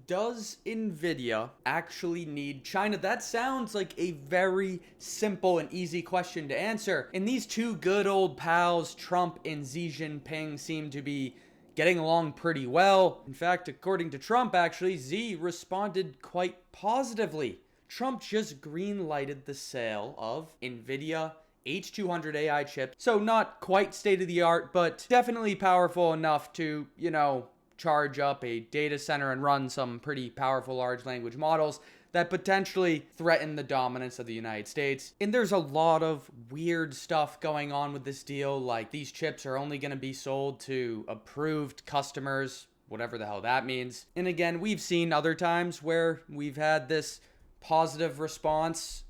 Does Nvidia actually need China? That sounds like a very simple and easy question to answer. And these two good old pals, Trump and Xi Jinping, seem to be getting along pretty well. In fact, according to Trump, actually, Xi responded quite positively. Trump just green-lighted the sale of Nvidia H200 AI chip. So not quite state of the art, but definitely powerful enough to, charge up a data center and run some pretty powerful large language models that potentially threaten the dominance of the United States. And there's a lot of weird stuff going on with this deal, like these chips are only going to be sold to approved customers, whatever the hell that means. And again, we've seen other times where we've had this positive response,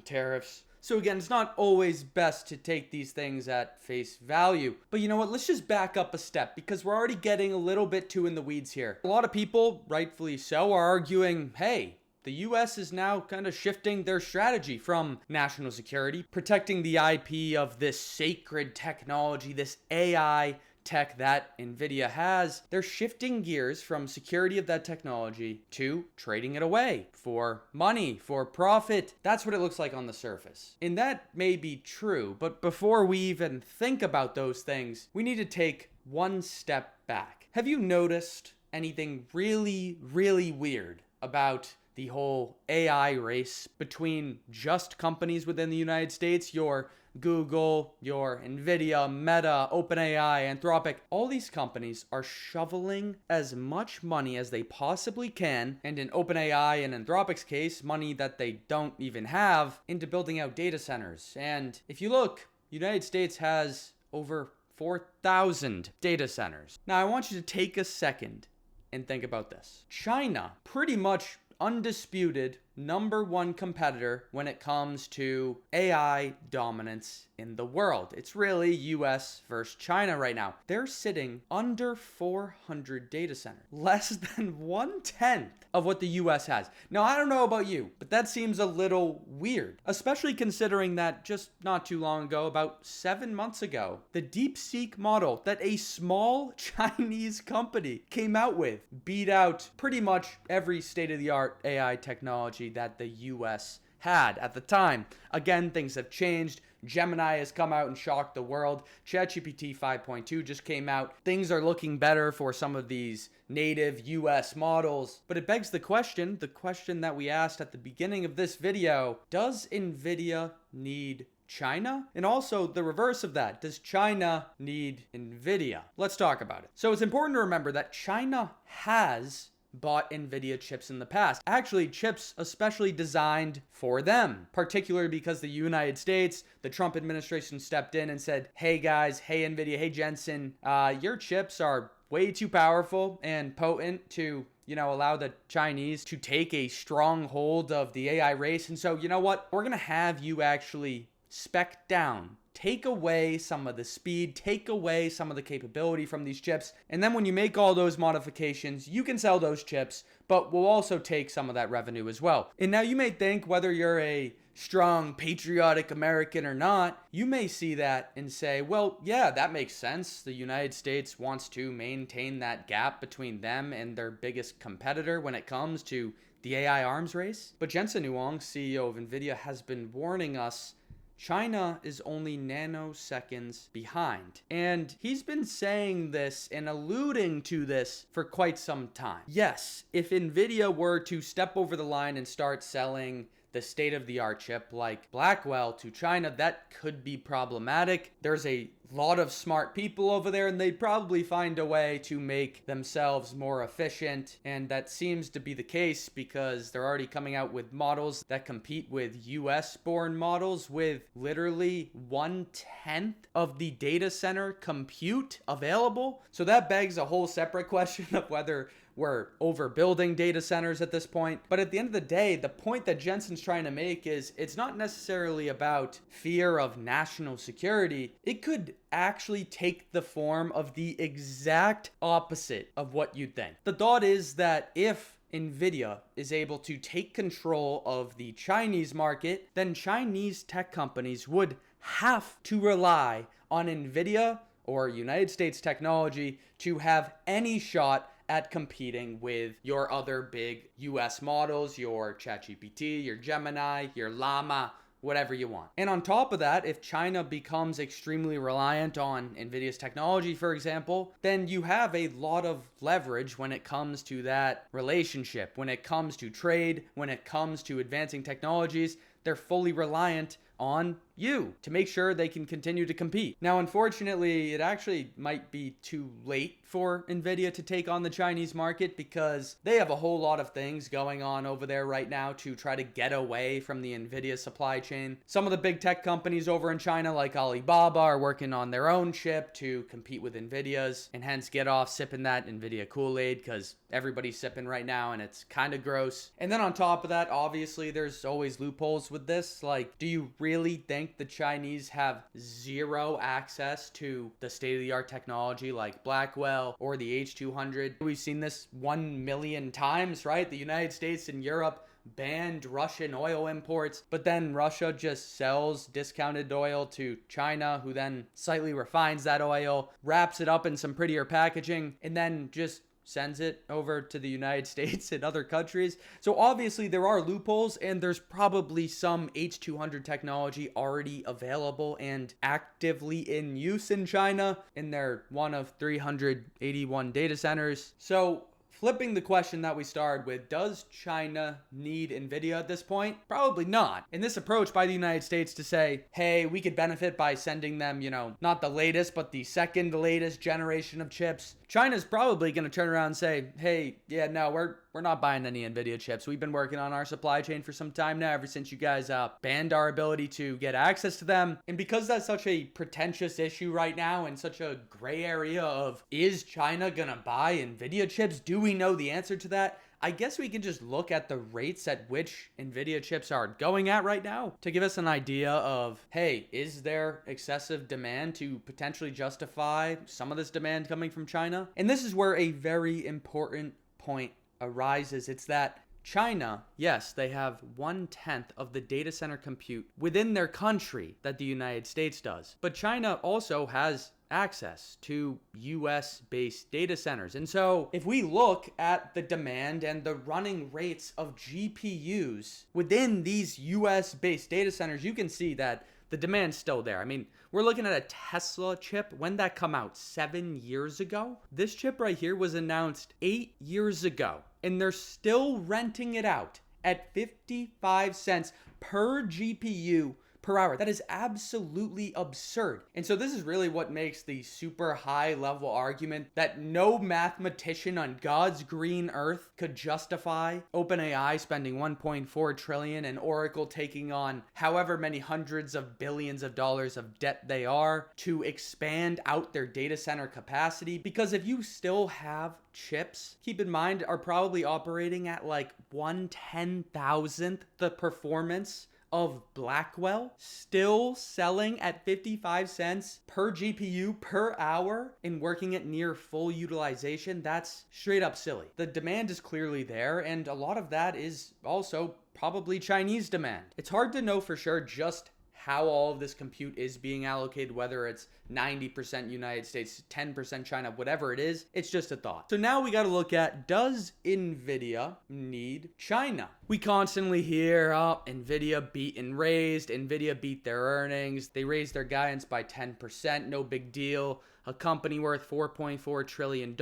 tariffs. So again, it's not always best to take these things at face value. But you know what? Let's just back up a step because we're already getting a little bit too in the weeds here. A lot of people, rightfully so, are arguing, hey, the US is now kind of shifting their strategy from national security, protecting the IP of this sacred technology, this AI tech that Nvidia has. They're shifting gears from security of that technology to trading it away for money, for profit. That's what it looks like on the surface. And that may be true, but before we even think about those things, we need to take one step back. Have you noticed anything really, really weird about the whole AI race between just companies within the United States, your Google, your Nvidia, Meta, OpenAI, Anthropic? All these companies are shoveling as much money as they possibly can, and in OpenAI and Anthropic's case, money that they don't even have, into building out data centers. And if you look, United States has over 4,000 data centers. Now, I want you to take a second and think about this. China, pretty much undisputed #1 competitor when it comes to AI dominance in the world. It's really US versus China right now. They're sitting under 400 data centers, less than 1/10 of what the US has. Now, I don't know about you, but that seems a little weird, especially considering that just not too long ago, about 7 months ago, the DeepSeek model that a small Chinese company came out with beat out pretty much every state-of-the-art AI technology that the US had at the time. Again, things have changed. Gemini has come out and shocked the world. ChatGPT 5.2 just came out. Things are looking better for some of these native US models. But it begs the question that we asked at the beginning of this video, does Nvidia need China? And also the reverse of that, does China need Nvidia? Let's talk about it. So it's important to remember that China has bought Nvidia chips in the past. Actually, chips especially designed for them, particularly because the United States, the Trump administration stepped in and said, hey guys, hey Nvidia, hey Jensen, your chips are way too powerful and potent to allow the Chinese to take a strong hold of the AI race. And so, you know what? We're going to have you actually spec down. Take away some of the speed, take away some of the capability from these chips. And then when you make all those modifications, you can sell those chips, but we'll also take some of that revenue as well. And now you may think, whether you're a strong, patriotic American or not, you may see that and say, well, yeah, that makes sense. The United States wants to maintain that gap between them and their biggest competitor when it comes to the AI arms race. But Jensen Huang, CEO of Nvidia, has been warning us China is only nanoseconds behind. And he's been saying this and alluding to this for quite some time. Yes, if Nvidia were to step over the line and start selling the state-of-the-art chip like Blackwell to China, that could be problematic. There's a lot of smart people over there, and they'd probably find a way to make themselves more efficient. And that seems to be the case because they're already coming out with models that compete with US-born models with literally 1/10 of the data center compute available. So that begs a whole separate question of whether we're overbuilding data centers at this point. But at the end of the day, the point that Jensen's trying to make is it's not necessarily about fear of national security. It could actually take the form of the exact opposite of what you'd think. The thought is that if Nvidia is able to take control of the Chinese market, then Chinese tech companies would have to rely on Nvidia or United States technology to have any shot at competing with your other big US models, your ChatGPT, your Gemini, your Llama, whatever you want. And on top of that, if China becomes extremely reliant on Nvidia's technology, for example, then you have a lot of leverage when it comes to that relationship, when it comes to trade, when it comes to advancing technologies. They're fully reliant on you to make sure they can continue to compete. Now, unfortunately, it actually might be too late for Nvidia to take on the Chinese market because they have a whole lot of things going on over there right now to try to get away from the Nvidia supply chain. Some of the big tech companies over in China, like Alibaba, are working on their own chip to compete with Nvidia's and hence get off sipping that Nvidia Kool-Aid because everybody's sipping right now and it's kind of gross. And then on top of that, obviously, there's always loopholes with this. Like, do you really think the Chinese have zero access to the state-of-the-art technology like Blackwell or the H200? We've seen this 1 million times, right? The United States and Europe banned Russian oil imports, but then Russia just sells discounted oil to China, who then slightly refines that oil, wraps it up in some prettier packaging, and then just sends it over to the United States and other countries. So obviously there are loopholes, and there's probably some H200 technology already available and actively in use in China in their one of 381 data centers. So flipping the question that we started with, does China need Nvidia at this point? Probably not. And this approach by the United States to say, hey, we could benefit by sending them, not the latest, but the second latest generation of chips. China's probably going to turn around and say, hey, yeah, no, we're not buying any Nvidia chips. We've been working on our supply chain for some time now, ever since you guys banned our ability to get access to them. And because that's such a pretentious issue right now and such a gray area of, is China going to buy Nvidia chips? Do we know the answer to that? I guess we can just look at the rates at which Nvidia chips are going at right now to give us an idea of, hey, is there excessive demand to potentially justify some of this demand coming from China? And this is where a very important point arises. It's that China, yes, they have 1/10 of the data center compute within their country that the United States does. But China also has access to US-based data centers. And so if we look at the demand and the running rates of GPUs within these US-based data centers, you can see that the demand's still there. I mean, we're looking at a Tesla chip. When that come out? 7 years ago? This chip right here was announced 8 years ago, and they're still renting it out at 55 cents per GPU per hour. That is absolutely absurd. And so this is really what makes the super high level argument that no mathematician on God's green earth could justify OpenAI spending 1.4 trillion and Oracle taking on however many hundreds of billions of dollars of debt they are to expand out their data center capacity. Because if you still have chips, keep in mind, are probably operating at like 1/10,000th the performance of Blackwell, still selling at 55 cents per GPU per hour and working at near full utilization, that's straight up silly. The demand is clearly there, and a lot of that is also probably Chinese demand. It's hard to know for sure just how all of this compute is being allocated, whether it's 90% United States, 10% China, whatever it is. It's just a thought. So now we got to look at, does Nvidia need China? We constantly hear, oh, Nvidia beat and raised. Nvidia beat their earnings. They raised their guidance by 10%. No big deal. A company worth $4.4 trillion,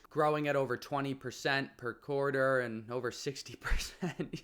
growing at over 20% per quarter and over 60%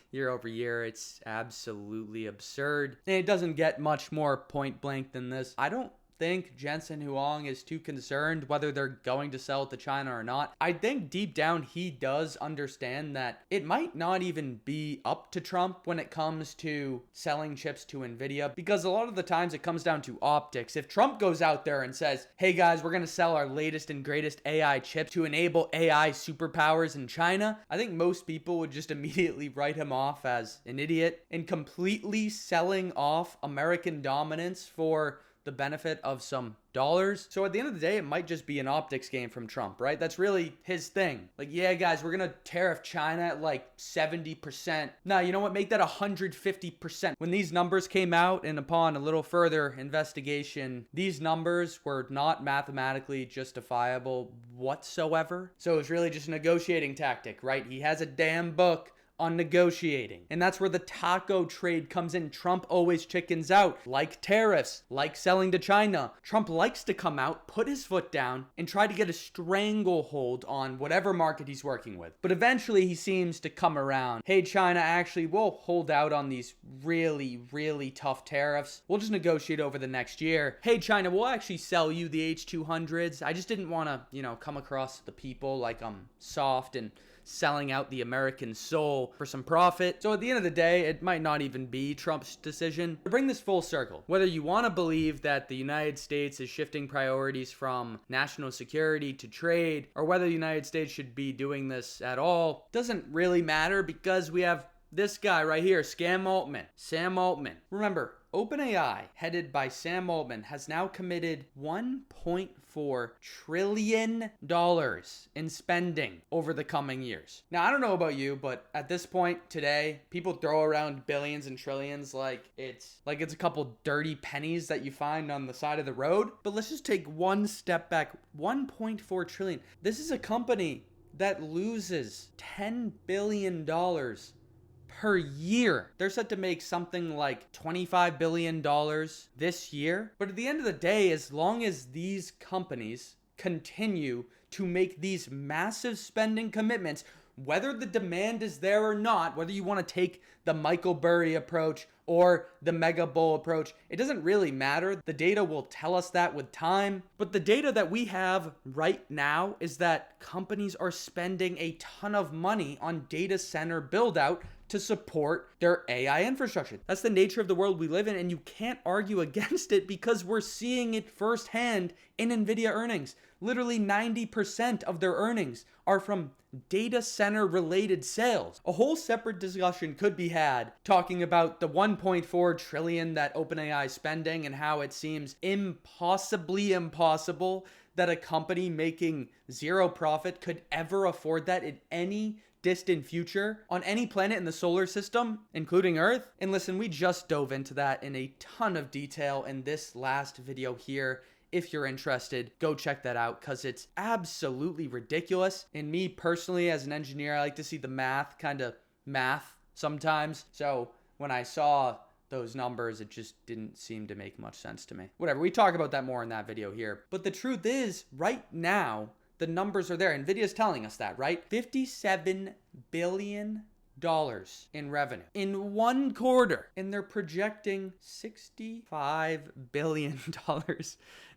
year over year. It's absolutely absurd. And it doesn't get much more point blank than this. I don't think Jensen Huang is too concerned whether they're going to sell it to China or not. I think deep down he does understand that it might not even be up to Trump when it comes to selling chips to Nvidia, because a lot of the times it comes down to optics. If Trump goes out there and says, hey guys, we're going to sell our latest and greatest AI chip to enable AI superpowers in China, I think most people would just immediately write him off as an idiot. And completely selling off American dominance for the benefit of some dollars. So at the end of the day, it might just be an optics game from Trump, right? That's really his thing. Like, yeah, guys, we're gonna tariff China at like 70%. Nah, you know what? Make that 150%. When these numbers came out, and upon a little further investigation, these numbers were not mathematically justifiable whatsoever. So it was really just a negotiating tactic, right? He has a damn book on negotiating. And that's where the taco trade comes in. Trump always chickens out, like tariffs, like selling to China. Trump likes to come out, put his foot down, and try to get a stranglehold on whatever market he's working with. But eventually he seems to come around. Hey, China, actually, we'll hold out on these really, really tough tariffs. We'll just negotiate over the next year. Hey, China, we'll actually sell you the H200s. I just didn't want to, come across the people like I'm soft and selling out the American soul for some profit. So at the end of the day, it might not even be Trump's decision. To bring this full circle, whether you want to believe that the United States is shifting priorities from national security to trade, or whether the United States should be doing this at all, doesn't really matter, because we have this guy right here, Sam Altman. Remember, OpenAI, headed by Sam Altman, has now committed $1.4 trillion in spending over the coming years. Now, I don't know about you, but at this point today, people throw around billions and trillions like it's a couple dirty pennies that you find on the side of the road. But let's just take one step back. 1.4 trillion. This is a company that loses $10 billion per year. They're set to make something like $25 billion this year. But at the end of the day, as long as these companies continue to make these massive spending commitments, whether the demand is there or not, whether you want to take the Michael Burry approach or the mega bull approach, it doesn't really matter. The data will tell us that with time. But the data that we have right now is that companies are spending a ton of money on data center build out to support their AI infrastructure. That's the nature of the world we live in, and you can't argue against it because we're seeing it firsthand in Nvidia earnings. Literally 90% of their earnings are from data center related sales. A whole separate discussion could be had talking about the 1.4 trillion that OpenAI is spending and how it seems impossibly impossible that a company making zero profit could ever afford that in any distant future on any planet in the solar system, including Earth. And listen, we just dove into that in a ton of detail in this last video here. If you're interested, go check that out because it's absolutely ridiculous. And me personally, as an engineer, I like to see the math sometimes. So when I saw those numbers, it just didn't seem to make much sense to me. Whatever, we talk about that more in that video here. But the truth is, right now, the numbers are there. Nvidia's telling us that, right? $57 billion in revenue in one quarter. And they're projecting $65 billion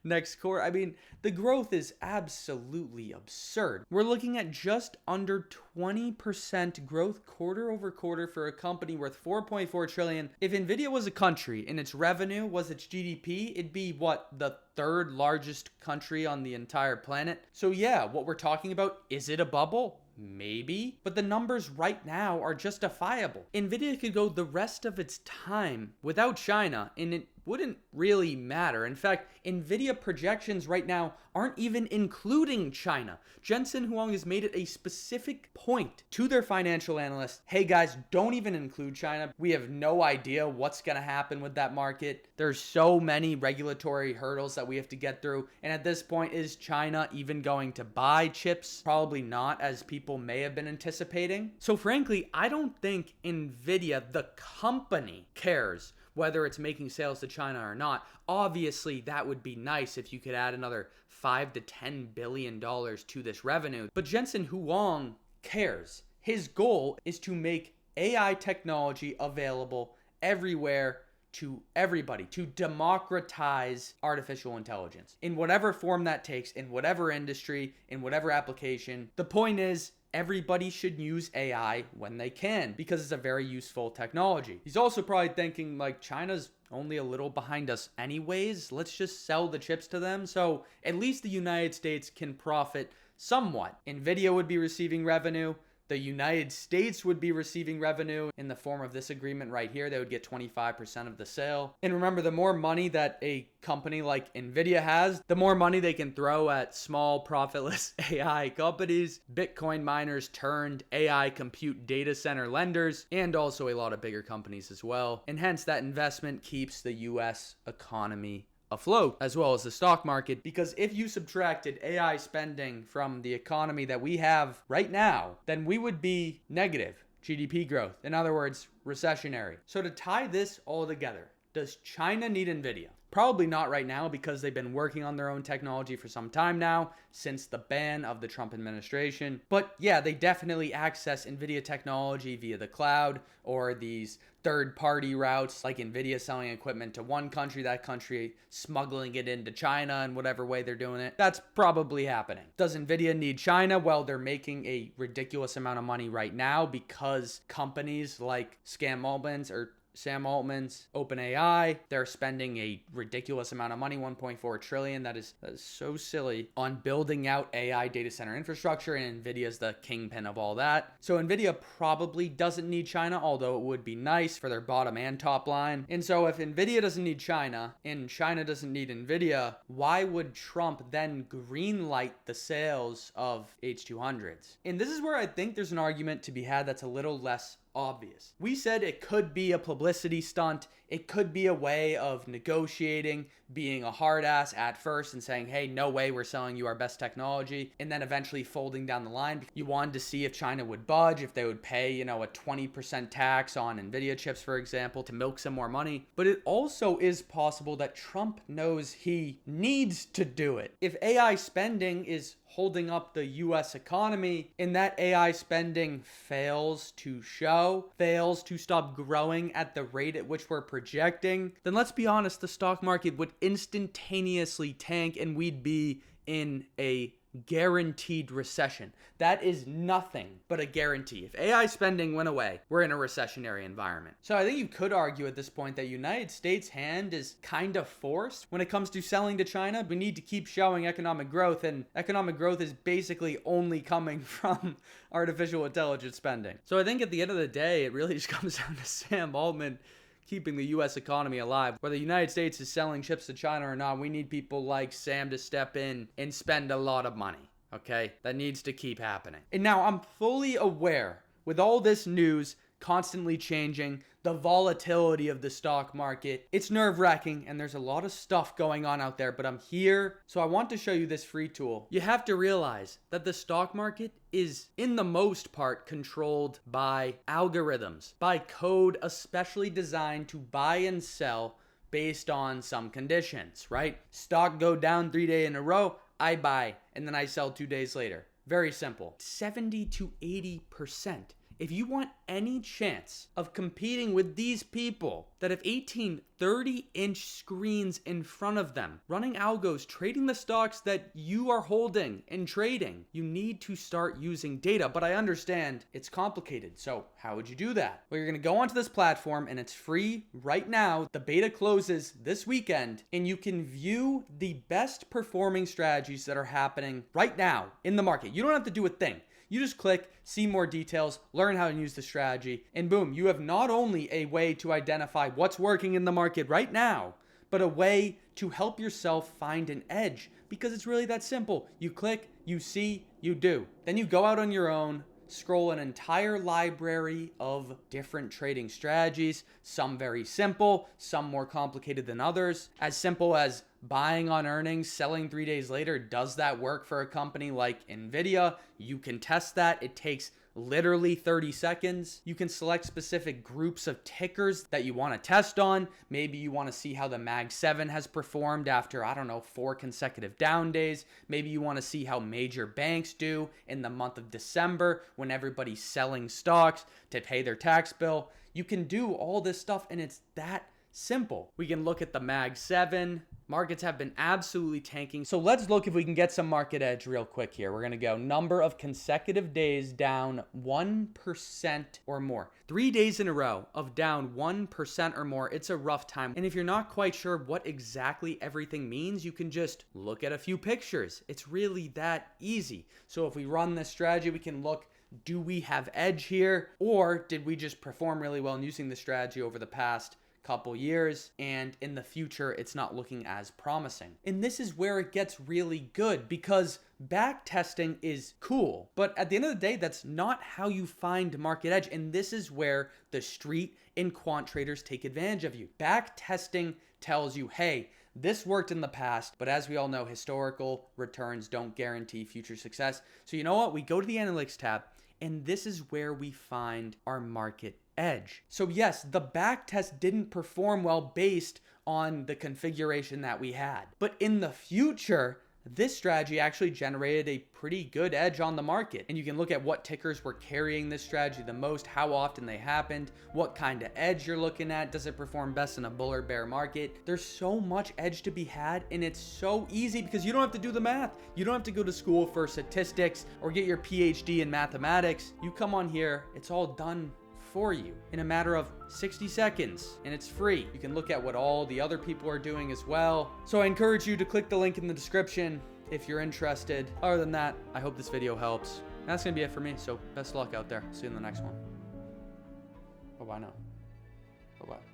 next quarter. I mean, the growth is absolutely absurd. We're looking at just under 20% growth quarter over quarter for a company worth $4.4 trillion. If Nvidia was a country and its revenue was its GDP, it'd be what, the third largest country on the entire planet. So yeah, what we're talking about, is it a bubble? Maybe, but the numbers right now are justifiable. Nvidia could go the rest of its time without China, and it wouldn't really matter. In fact, Nvidia projections right now aren't even including China. Jensen Huang has made it a specific point to their financial analysts. Hey guys, don't even include China. We have no idea what's going to happen with that market. There's so many regulatory hurdles that we have to get through. And at this point, is China even going to buy chips? Probably not, as people may have been anticipating. So frankly, I don't think Nvidia, the company, cares whether it's making sales to China or not. Obviously, that would be nice if you could add another $5 to $10 billion to this revenue. But Jensen Huang cares. His goal is to make AI technology available everywhere to everybody, to democratize artificial intelligence in whatever form that takes, in whatever industry, in whatever application. The point is, everybody should use AI when they can because it's a very useful technology. He's also probably thinking like, China's only a little behind us anyways. Let's just sell the chips to them. So at least the United States can profit somewhat. Nvidia would be receiving revenue. the United States would be receiving revenue in the form of this agreement right here. They would get 25% of the sale. And remember, the more money that a company like Nvidia has, the more money they can throw at small profitless AI companies, Bitcoin miners turned AI compute data center lenders, and also a lot of bigger companies as well. And hence that investment keeps the US economy afloat, as well as the stock market, because if you subtracted AI spending from the economy that we have right now, then we would be negative GDP growth. In other words, recessionary. So to tie this all together, does China need Nvidia? Probably not right now, because they've been working on their own technology for some time now, since the ban of the Trump administration. But yeah, they definitely access Nvidia technology via the cloud or these third-party routes, like Nvidia selling equipment to one country, that country smuggling it into China in whatever way they're doing it. That's probably happening. Does Nvidia need China? Well, they're making a ridiculous amount of money right now because companies like Sam Altman's OpenAI, they're spending a ridiculous amount of money, 1.4 trillion. That is so silly, on building out AI data center infrastructure, and Nvidia's the kingpin of all that. So Nvidia probably doesn't need China, although it would be nice for their bottom and top line. And so if Nvidia doesn't need China and China doesn't need Nvidia, why would Trump then greenlight the sales of H200s? And this is where I think there's an argument to be had that's a little less obvious. We said it could be a publicity stunt. It could be a way of negotiating, being a hard ass at first and saying, hey, no way, we're selling you our best technology, and then eventually folding down the line. You wanted to see if China would budge, if they would pay, a 20% tax on Nvidia chips, for example, to milk some more money. But it also is possible that Trump knows he needs to do it. If AI spending is holding up the US economy, and that AI spending fails to stop growing at the rate at which we're projecting, then let's be honest, the stock market would instantaneously tank and we'd be in a guaranteed recession. That is nothing but a guarantee. If AI spending went away, we're in a recessionary environment. So I think you could argue at this point that United States' hand is kind of forced when it comes to selling to China. We need to keep showing economic growth, and economic growth is basically only coming from artificial intelligence spending. So I think at the end of the day, it really just comes down to Sam Altman keeping the U.S. economy alive. Whether the United States is selling chips to China or not, we need people like Sam to step in and spend a lot of money, okay? That needs to keep happening. And now I'm fully aware, with all this news constantly changing, the volatility of the stock market, it's nerve-wracking, and there's a lot of stuff going on out there, but I'm here, so I want to show you this free tool. You have to realize that the stock market is, in the most part, controlled by algorithms, by code especially designed to buy and sell based on some conditions, right? Stock go down 3 days in a row, I buy, and then I sell 2 days later. Very simple. 70 to 80%. If you want any chance of competing with these people that have 18, 30-inch screens in front of them, running algos, trading the stocks that you are holding and trading, you need to start using data. But I understand it's complicated. So how would you do that? Well, you're going to go onto this platform, and it's free right now. The beta closes this weekend, and you can view the best performing strategies that are happening right now in the market. You don't have to do a thing. You just click, see more details, learn how to use the strategy, and boom, you have not only a way to identify what's working in the market right now, but a way to help yourself find an edge, because it's really that simple. You click, you see, you do. Then you go out on your own, scroll an entire library of different trading strategies, some very simple, some more complicated than others. As simple as buying on earnings, selling 3 days later. Does that work for a company like Nvidia? You can test that. It takes literally 30 seconds. You can select specific groups of tickers that you want to test on. Maybe you want to see how the Mag 7 has performed after, 4 consecutive down days. Maybe you want to see how major banks do in the month of December when everybody's selling stocks to pay their tax bill. You can do all this stuff, and it's that simple. We can look at the Mag 7. Markets have been absolutely tanking. So let's look if we can get some market edge real quick here. We're going to go number of consecutive days down 1% or more. 3 days in a row of down 1% or more. It's a rough time. And if you're not quite sure what exactly everything means, you can just look at a few pictures. It's really that easy. So if we run this strategy, we can look do we have edge here? Or did we just perform really well in using the strategy over the past couple years, and in the future it's not looking as promising? And this is where it gets really good, because back testing is cool, but at the end of the day, that's not how you find market edge. And this is where the street and quant traders take advantage of you. Back testing tells you, hey, this worked in the past, but as we all know, historical returns don't guarantee future success. So you know what? We go to the analytics tab, and this is where we find our market edge. So yes, the back test didn't perform well based on the configuration that we had. But in the future, this strategy actually generated a pretty good edge on the market. And you can look at what tickers were carrying this strategy the most, how often they happened, what kind of edge you're looking at, does it perform best in a bull or bear market? There's so much edge to be had, and it's so easy because you don't have to do the math. You don't have to go to school for statistics or get your PhD in mathematics. You come on here, it's all done for you in a matter of 60 seconds, and it's free. You can look at what all the other people are doing as well. So I encourage you to click the link in the description if you're interested. Other than that, I hope this video helps. That's gonna be it for me, so best of luck out there. See you in the next one. Bye-bye now. Bye-bye.